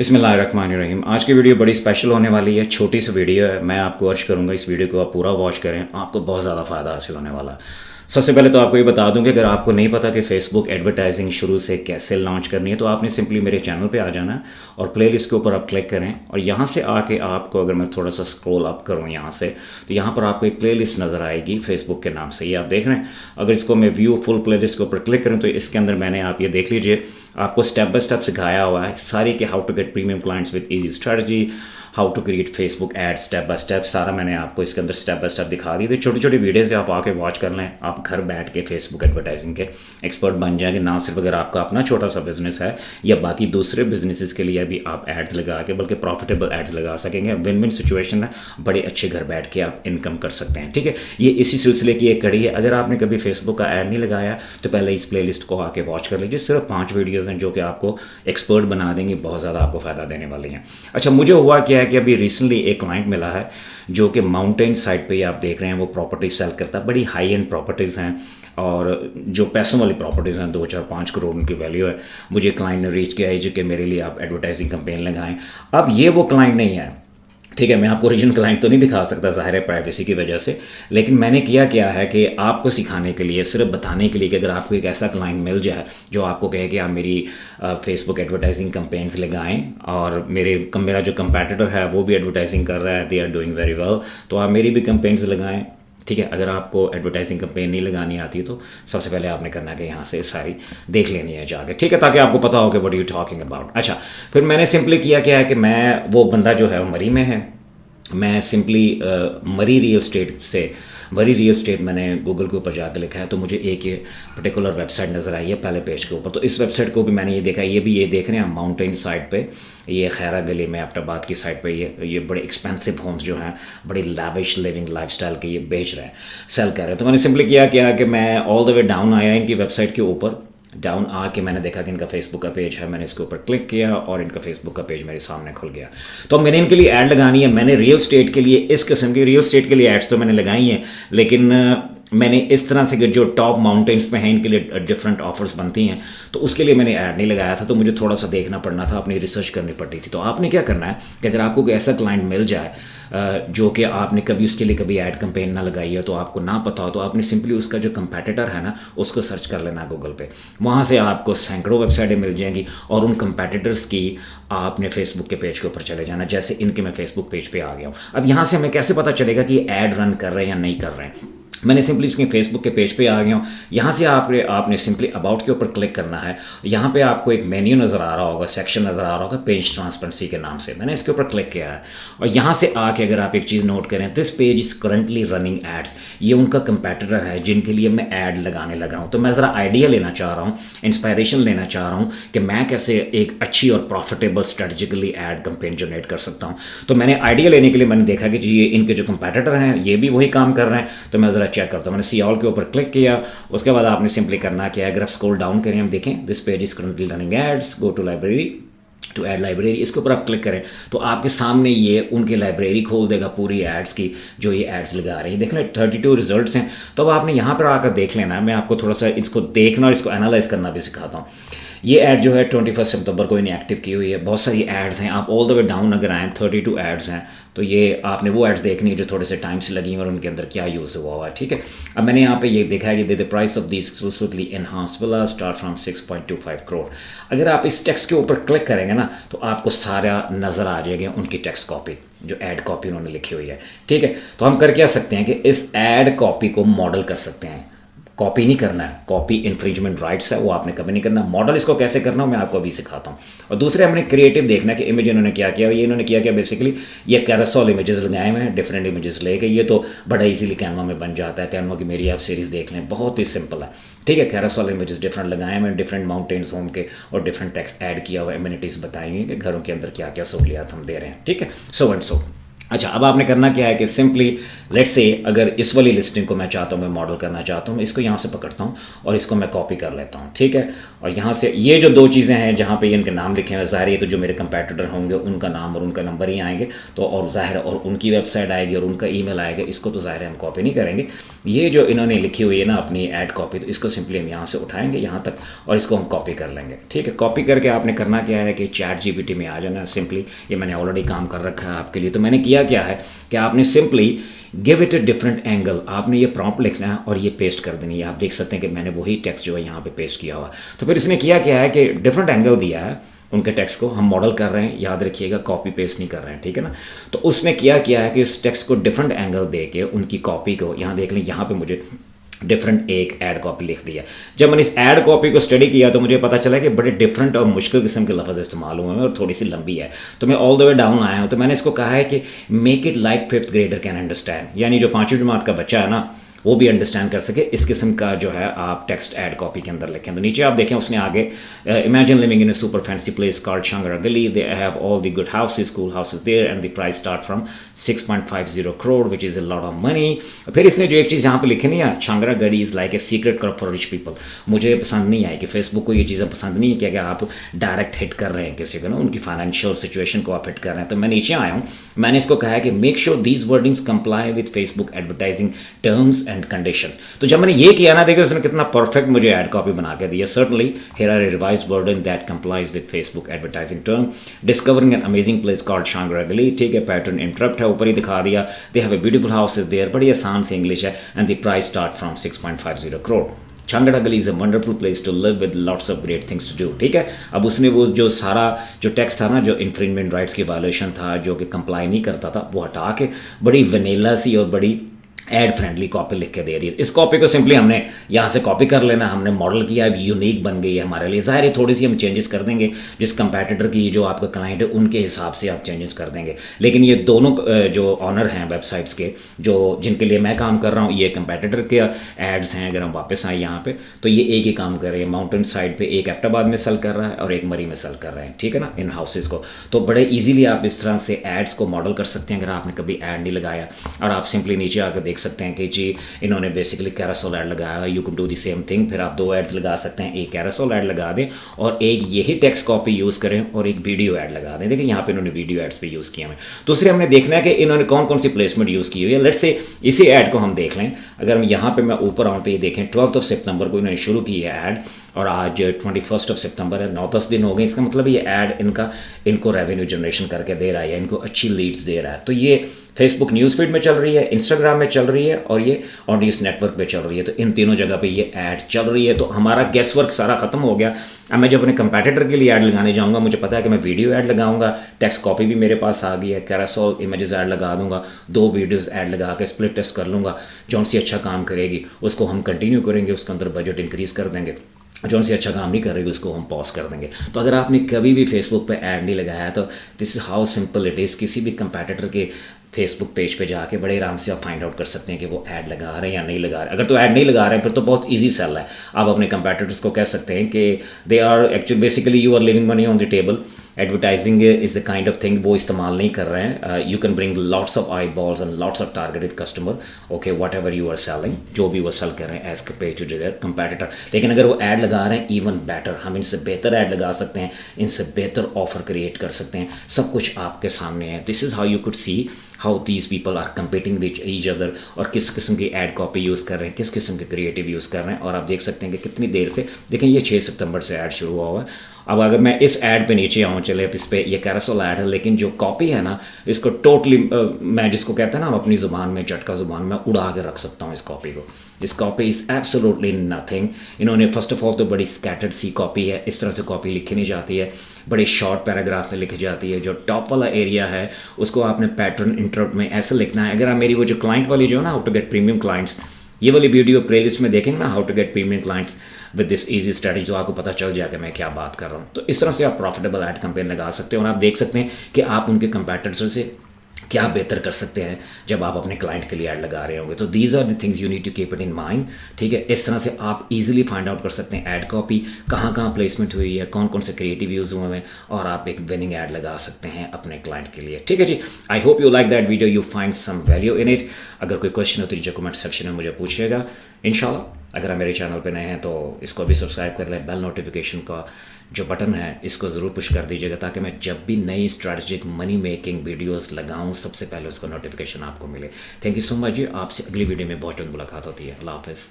बिस्मिल्लाहिर्रहमानिर्रहीम। आज की वीडियो बड़ी स्पेशल होने वाली है। छोटी सी वीडियो है। मैं आपको अर्ज करूंगा इस वीडियो को आप पूरा वॉच करें, आपको बहुत ज़्यादा फ़ायदा हासिल होने वाला है। सबसे पहले तो आपको ये बता दूं कि अगर आपको नहीं पता कि फेसबुक एडवर्टाइजिंग शुरू से कैसे लॉन्च करनी है तो आपने सिंपली मेरे चैनल पे आ जाना है और प्लेलिस्ट के ऊपर आप क्लिक करें और यहाँ से आके आपको, अगर मैं थोड़ा सा स्क्रॉल अप करूँ यहाँ से, तो यहाँ पर आपको एक प्लेलिस्ट नज़र आएगी फेसबुक के नाम से। ये आप देख रहे हैं। अगर इसको मैं व्यू फुल प्लेलिस्ट के ऊपर क्लिक करूँ तो इसके अंदर मैंने, आप ये देख लीजिए, आपको स्टेप बाय स्टेप सिखाया हुआ है सारी के how to get premium clients with easy strategy, how to create Facebook ad step by step, सारा मैंने आपको इसके अंदर स्टेप बाय स्टेप दिखा दी। तो छोटी छोटी वीडियोज़ आप आके वॉच कर लें, आप घर बैठ के फेसबुक एडवर्टाइजिंग के एक्सपर्ट बन जाएंगे। ना सिर्फ अगर आपका अपना छोटा सा बिजनेस है या बाकी दूसरे बिजनेसेस के लिए भी आप एड्स लगा के, बल्कि प्रॉफिटेबल एड्स लगा सकेंगे। विन विन सिचुएशन है, बड़े अच्छे घर बैठ के आप इनकम कर सकते हैं। ठीक है, ये इसी सिलसिले की एक कड़ी है। अगर आपने कभी फेसबुक का ऐड नहीं लगाया तो पहले इस प्लेलिस्ट को आके वॉच कर लीजिए। सिर्फ 5 वीडियोज़ हैं जो कि आपको एक्सपर्ट बना देंगे, बहुत ज़्यादा आपको फ़ायदा देने वाली हैं। अच्छा, मुझे हुआ क्या है कि अभी रिसेंटली एक क्लाइंट मिला है जो कि माउंटेन साइड पे आप देख रहे हैं, वो प्रॉपर्टी सेल करता है। बड़ी हाई एंड प्रॉपर्टीज़ हैं और जो पैसों वाली प्रॉपर्टीज़ हैं, 2 4 5 करोड़ उनकी वैल्यू है। मुझे क्लाइंट ने रीच किया है जो कि मेरे लिए आप एडवर्टाइजिंग कैंपेन लगाएं। अब ये वो क्लाइंट नहीं है, ठीक है, मैं आपको ओरिजिनल क्लाइंट तो नहीं दिखा सकता, ज़ाहिर है प्राइवेसी की वजह से, लेकिन मैंने किया क्या है कि आपको सिखाने के लिए, सिर्फ बताने के लिए कि अगर आपको एक ऐसा क्लाइंट मिल जाए जो आपको कहे कि आप मेरी फेसबुक एडवर्टाइजिंग कैंपेन्स लगाएं और मेरा जो कंपैटिटर है वो भी एडवर्टाइजिंग कर रहा है, they are doing very well, तो आप मेरी भी कैंपेन्स लगाएं। ठीक है, अगर आपको एडवर्टाइजिंग कैंपेन नहीं लगानी आती तो सबसे पहले आपने करना है कि यहाँ से सारी देख लेनी है जाके, ठीक है, ताकि आपको पता हो कि व्हाट यू टॉकिंग अबाउट। अच्छा, फिर मैंने सिंपली किया क्या है कि मैं, वो बंदा जो है वो मरी में है, मैं सिंपली मरी रियल स्टेट मैंने गूगल के ऊपर जाकर लिखा है, तो मुझे एक ये पर्टिकुलर वेबसाइट नज़र आई है पहले पेज के ऊपर। तो इस वेबसाइट को भी मैंने ये देखा, ये देख रहे हैं माउंटेन साइड पे, ये खैरा गली में एबटाबाद की साइड पे ये बड़े एक्सपेंसिव होम्स जो हैं, बड़ी लैविश लिविंग लाइफस्टाइल के, ये बेच रहे हैं, सेल कर रहे हैं। तो मैंने सिंपली किया क्या कि मैं ऑल द वे डाउन आया इनकी वेबसाइट के ऊपर, डाउन आके मैंने देखा कि इनका फेसबुक का पेज है, मैंने इसके ऊपर क्लिक किया और इनका फेसबुक का पेज मेरे सामने खुल गया। तो मैंने इनके लिए ऐड लगानी है। मैंने रियल स्टेट के लिए, इस किस्म की रियल स्टेट के लिए एड्स तो मैंने लगाई हैं, लेकिन मैंने इस तरह से कि जो टॉप माउंटेन्स में हैं इनके लिए डिफरेंट ऑफर्स बनती हैं, तो उसके लिए मैंने ऐड नहीं लगाया था। तो मुझे थोड़ा सा देखना पड़ना था, अपनी रिसर्च करनी पड़ती थी। तो आपने क्या करना है कि अगर आपको कोई ऐसा क्लाइंट मिल जाए जो कि आपने कभी उसके लिए कभी ऐड कैंपेन ना लगाई है, तो आपको ना पता हो, तो आपने सिंपली उसका जो कंपैटिटर है ना उसको सर्च कर लेना गूगल पे। वहाँ से आपको सैकड़ों वेबसाइटें मिल जाएंगी और उन कंपैटिटर्स की आपने फेसबुक के पेज के ऊपर चले जाना। जैसे इनके मैं फेसबुक पेज पे आ गया हूँ। अब यहाँ से हमें कैसे पता चलेगा कि ऐड रन कर रहे हैं या नहीं कर रहे हैं? मैंने सिंपली इसके फेसबुक के पेज पे आ गया हूँ। यहाँ से आपने सिंपली अबाउट के ऊपर क्लिक करना है। यहाँ पे आपको एक मेन्यू नज़र आ रहा होगा, सेक्शन नज़र आ रहा होगा पेज ट्रांसपेरेंसी के नाम से। मैंने इसके ऊपर क्लिक किया है और यहाँ से आके अगर आप एक चीज़ नोट करें, this page is currently running ads, ये उनका कंपैटिटर है जिनके लिए मैं ऐड लगाने लगा हूँ। तो मैं ज़रा आइडिया लेना चाह रहा हूँ, इंस्पायरेशन लेना चाह रहा हूँ कि मैं कैसे एक अच्छी और profitable strategically add campaign generate कर सकता हूँ। तो मैंने आइडिया लेने के लिए मैंने देखा कि जी ये इनके जो कंपैटिटर हैं ये भी वही काम कर रहे हैं, तो मैं ज़रा चेक करता हूँ। मैंने सी ऑल के ऊपर क्लिक किया। उसके बाद आपने सिंपली करना क्या है, अगर आप स्क्रॉल डाउन करें, हम देखें this page is currently running ads, go to library, to ad library, इसके ऊपर आप क्लिक करें तो आपके सामने ये उनकी लाइब्रेरी खोल देगा पूरी एड्स की, जो ये एड्स लगा रही है। देख लें 32 रिजल्ट्स हैं। तो अब आपने यहाँ पर आकर देख लेना है। मैं आपको थोड़ा सा इसको देखना और इसको एनालाइज करना भी सिखाता हूँ। ये ऐड जो है 21 सितंबर को इन्हें एक्टिव की हुई है। बहुत सारी एड्स हैं, आप ऑल द वे डाउन अगर आएँ 32 एड्स हैं, तो ये आपने वो एड्स देखनी है जो थोड़े से टाइम से लगी हैं और उनके अंदर क्या यूज़ हुआ है। ठीक है, अब मैंने यहाँ पे ये देखा है कि the price of this exclusively enhanced villa start from 6.25 crore. अगर आप इस टेक्स्ट के ऊपर क्लिक करेंगे ना तो आपको सारा नज़र आ जाएगा उनकी टेक्स्ट कॉपी, जो ऐड कॉपी उन्होंने लिखी हुई है। ठीक है, तो हम कर क्या सकते हैं कि इस ऐड कॉपी को मॉडल कर सकते हैं। कॉपी नहीं करना है, कॉपी इन्फ्रिंजमेंट राइट्स है, वो आपने कभी नहीं करना। मॉडल इसको कैसे करना हो मैं आपको अभी सिखाता हूँ। और दूसरे हमने क्रिएटिव देखना कि इमेज इन्होंने क्या किया। ये इन्होंने किया क्या, बेसिकली ये कैरोसेल इमेजेस लगाए हुए हैं, डिफरेंट इमेजेस लेके। ये तो बड़ा इजीली कैनवा में बन जाता है। कैनवा की मेरी आप सीरीज़ देख लें, बहुत ही सिंपल है। ठीक है, कैरोसेल इमेजेस डिफरेंट लगाए हुए हैं, डिफरेंट माउंटेन्स होम के, और डिफरेंट टेक्स्ट ऐड किया हुआ, एमिनिटीज़ बताई हुई कि घरों के अंदर क्या क्या सहूलियात हम दे रहे हैं। ठीक है, सो एंड सो अच्छा, अब आपने करना क्या है कि सिंपली लेट्स से अगर इस वाली लिस्टिंग को मैं चाहता हूँ, मैं मॉडल करना चाहता हूँ, मैं इसको यहाँ से पकड़ता हूँ और इसको मैं कॉपी कर लेता हूँ, ठीक है। और यहाँ से ये जो दो चीज़ें हैं जहाँ पे इनके नाम लिखे हैं, ज़ाहिर है तो जो मेरे कंपैटिटर होंगे उनका नाम और उनका नंबर ही आएंगे, तो और ज़ाहिर और उनकी वेबसाइट आएगी और उनका ईमेल आएगा, इसको तो ज़ाहिर है हम कॉपी नहीं करेंगे। ये जो इन्होंने लिखी हुई है ना अपनी ऐड कॉपी, तो इसको सिंपली हम यहाँ से उठाएंगे यहाँ तक और इसको हम कॉपी कर लेंगे, ठीक है। कॉपी करके आपने करना क्या है कि ChatGPT में आ जाना सिंपली, ये मैंने ऑलरेडी काम कर रखा है आपके लिए। तो मैंने किया क्या है कि आपने simply give it a different angle, आपने ये प्रॉम्प्ट लिखना है और ये पेस्ट कर देनी है। आप देख सकते हैं कि मैंने वही टेक्स्ट जो है यहाँ पे पेस्ट किया हुआ। तो फिर इसने किया क्या है कि डिफरेंट एंगल दिया है उनके टेक्स्ट को, हम मॉडल कर रहे हैं, याद रखिएगा कॉपी पेस्ट नहीं कर रहे हैं, ठीक है ना। तो उसने किया है कि इस टेक्स्ट को डिफरेंट एंगल दे के उनकी कॉपी को, यहाँ देख लें, यहाँ पे मुझे डिफरेंट एक ऐड कॉपी लिख दिया। जब मैंने इस ऐड कॉपी को स्टडी किया तो मुझे पता चला कि बड़े डिफरेंट और मुश्किल किस्म के लफ्ज़ इस्तेमाल हुए हैं और थोड़ी सी लंबी है। तो मैं ऑल द वे डाउन आया हूँ, तो मैंने इसको कहा है कि make it like 5th grader can understand, यानी जो 5वीं जमात का बच्चा है ना वो भी अंडरस्टैंड कर सके, इस किस्म का जो है आप टेक्स्ट ऐड कॉपी के अंदर लिखें। तो नीचे आप देखें उसने आगे imagine living in a super fancy place called Shangra Gali, they have all the good houses, cool houses there and the price start from 6.50 crore which is a lot of money. फिर इसने जो एक चीज़ यहाँ पे लिखी नहीं है, शांगरा Gali is like a secret club for rich people. मुझे पसंद नहीं आई कि फेसबुक को ये चीज़ें पसंद नहीं है कि अगर आप डायरेक्ट हिट कर रहे हैं किसी को ना, उनकी फाइनेंशियल सिचुएशन को आप हिट कर रहे हैं। तो मैं नीचे आया हूँ, मैंने इसको कहा है कि make sure these wordings comply with Facebook advertising terms and condition. तो जब मैंने ये किया ना, देखिए उसने कितना परफेक्ट मुझे ऐड कॉपी बना के दिया। Certainly here are a revised version that complies with Facebook advertising term, discovering an amazing place called Shangra Gali, ठीक है। पैटर्न इंटरप्ट है, ऊपर ही दिखा दिया। They have a beautiful houses there, बड़ी आसान से इंग्लिश है, and the price start from 6.50 crore. Shangra Gali is a wonderful place to live with lots of great things to do, ठीक है। अब उसने वो जो सारा जो टेक्स्ट था ना, जो इन्फ्रिंजमेंट राइट्स की वायलेशन था, जो कि कंप्लाई नहीं करता था, वो हटा के बड़ी वनीला सी और बड़ी एड फ्रेंडली कॉपी लिख के दे दी। इस कॉपी को सिंपली हमने यहाँ से कॉपी कर लेना, हमने मॉडल किया, अब यूनिक बन गई है हमारे लिए। ज़ाहिर है थोड़ी सी हम चेंजेस कर देंगे, जिस कंपैटिटर की जो आपका क्लाइंट है उनके हिसाब से आप चेंजेस कर देंगे। लेकिन ये दोनों जो ऑनर हैं वेबसाइट्स के, जो जिनके लिए मैं काम कर रहा हूँ, ये कंपैटिटर के एड्स हैं। अगर हम वापस आए यहाँ पे तो ये एक ही काम कर रहे हैं, माउंटेन साइड पे एक एबटाबाद में सेल कर रहा है और एक मरी में सेल कर रहे हैं, ठीक है ना, इन हाउसेज को। तो बड़े ईजिली आप इस तरह से एड्स को मॉडल कर सकते हैं अगर आपने कभी एड नहीं लगाया। और आप सिंपली नीचे आकर देख सकते हैं कि जी इन्होंने बेसिकली कैरासोल ऐड लगाया, you can do the same thing. फिर आप दो एड्स लगा सकते हैं, एक कैरासोल ऐड लगा दें और एक यही टेक्स्ट कॉपी यूज़ करें और एक वीडियो ऐड लगा दें। देखिए यहाँ पे इन्होंने वीडियो एड्स पे यूज़ किया है। दूसरे हमने देखना है कि इन्होंने कौन कौन सी प्लेसमेंट यूज़ की हुई है। लेट्स से इसी ऐड को हम देख लें। अगर हम यहाँ पे मैं ऊपर आऊँ तो ये देखें 12 सितंबर को इन्होंने शुरू की है ऐड और आज 21 सितंबर है, 9-10 दिन हो गए। इसका मतलब ये ऐड इनको रेवेन्यू जनरेशन करके दे रहा है, इनको अच्छी लीड्स दे रहा है। तो ये फेसबुक न्यूज़ फीड में चल रही है, इंस्टाग्राम में चल रही है और ये ऑडियंस नेटवर्क पे चल रही है। तो इन तीनों जगह पे ये ऐड चल रही है। तो हमारा गैस वर्क सारा खत्म हो गया। अब मैं जब अपने कंपैटिटर के लिए ऐड लगाने जाऊंगा, मुझे पता है कि मैं वीडियो ऐड लगाऊंगा, टेक्स्ट कॉपी भी मेरे पास आ गई है, कैरासोल इमेजेस ऐड लगा दूंगा, 2 वीडियोस ऐड लगा के स्प्लिट टेस्ट कर लूँगा। जौन सी अच्छा काम करेगी उसको हम कंटिन्यू करेंगे, उसके अंदर बजट इंक्रीज़ कर देंगे। जौन सी अच्छा काम नहीं कर रही उसको हम पॉज कर देंगे। तो अगर आपने कभी भी फेसबुक पे ऐड नहीं लगाया है तो this is how simple it is. किसी भी कंपैटिटर के फेसबुक पेज पे जाके बड़े आराम से आप फाइंड आउट कर सकते हैं कि वो ऐड लगा रहे हैं या नहीं लगा रहे। अगर तो ऐड नहीं लगा रहे हैं फिर तो बहुत इजी सेल है। आप अपने कंपैटिटर्स को कह सकते हैं कि they are actually basically you are leaving money on the table, advertising is the kind of thing वो इस्तेमाल नहीं कर रहे हैं। You can bring lots of eyeballs and lots of targeted customer, okay, whatever you are selling, जो भी वो sell कर रहे हैं as compare to their competitor. लेकिन अगर वो ऐड लगा रहे हैं इवन बेटर, हम इनसे बेहतर ऐड लगा सकते हैं, इनसे बेहतर ऑफर क्रिएट कर सकते हैं। सब कुछ आपके सामने है। This is how you could see how these people are competing with each other और किस किस्म की ऐड कॉपी यूज़ कर रहे हैं, किस किस्म के क्रिएटिव यूज़ कर रहे हैं। और आप देख सकते हैं कि कितनी देर से, देखें ये 6 सितंबर से ऐड शुरू हुआ है। अब अगर मैं इस ऐड पे नीचे आऊँ, चले इस पे ये कैरासोल ऐड है, लेकिन जो कॉपी है ना इसको टोटली मैं जिसको कहता है ना अपनी ज़ुबान में, चटका ज़ुबान में उड़ा के रख सकता हूँ इस कॉपी को। इस कॉपी इज़ एब्सोल्युटली नथिंग। इन्होंने फर्स्ट ऑफ ऑल तो बड़ी स्कैटर्ड सी कॉपी है, इस तरह से कॉपी लिखी नहीं जाती है, बड़ी शॉर्ट पैराग्राफ में लिखी जाती है। जो टॉप वाला एरिया है उसको आपने पैटर्न इंटरप्ट में ऐसे लिखना है। अगर आप मेरी वो जो क्लाइंट वाली जो है ना, how to get premium clients, ये वाली वीडियो प्लेलिस्ट में देखेंगे ना, how to get premium clients with this easy strategy, जो आपको पता चल जाएगा मैं क्या बात कर रहा हूँ। तो इस तरह से आप प्रॉफिटेबल ऐड कैंपेन लगा सकते हैं और आप देख सकते हैं कि आप उनके कंपैटिटर से क्या बेहतर कर सकते हैं जब आप अपने क्लाइंट के लिए ऐड लगा रहे होंगे। तो these are the things you need to keep it in mind, ठीक है। इस तरह से आप इजीली फाइंड आउट कर सकते हैं ऐड कॉपी कहाँ कहाँ प्लेसमेंट हुई है, कौन कौन से क्रिएटिव यूज़ हुए हैं, और आप एक विनिंग ऐड लगा सकते हैं अपने क्लाइंट के लिए, ठीक है जी। I hope you like that video, you find some value in it. अगर कोई क्वेश्चन हो तो नीचे कमेंट सेक्शन में मुझे पूछिएगा इंशाल्लाह। अगर आप मेरे चैनल पे नए हैं तो इसको भी सब्सक्राइब कर लें, बेल नोटिफिकेशन का जो बटन है इसको ज़रूर पुश कर दीजिएगा, ताकि मैं जब भी नई स्ट्रैटेजिक मनी मेकिंग वीडियोस लगाऊं सबसे पहले उसका नोटिफिकेशन आपको मिले। थैंक यू सो मच जी। आपसे अगली वीडियो में बहुत जल्द मुलाकात होती है। अल्लाह हाफ़िज़।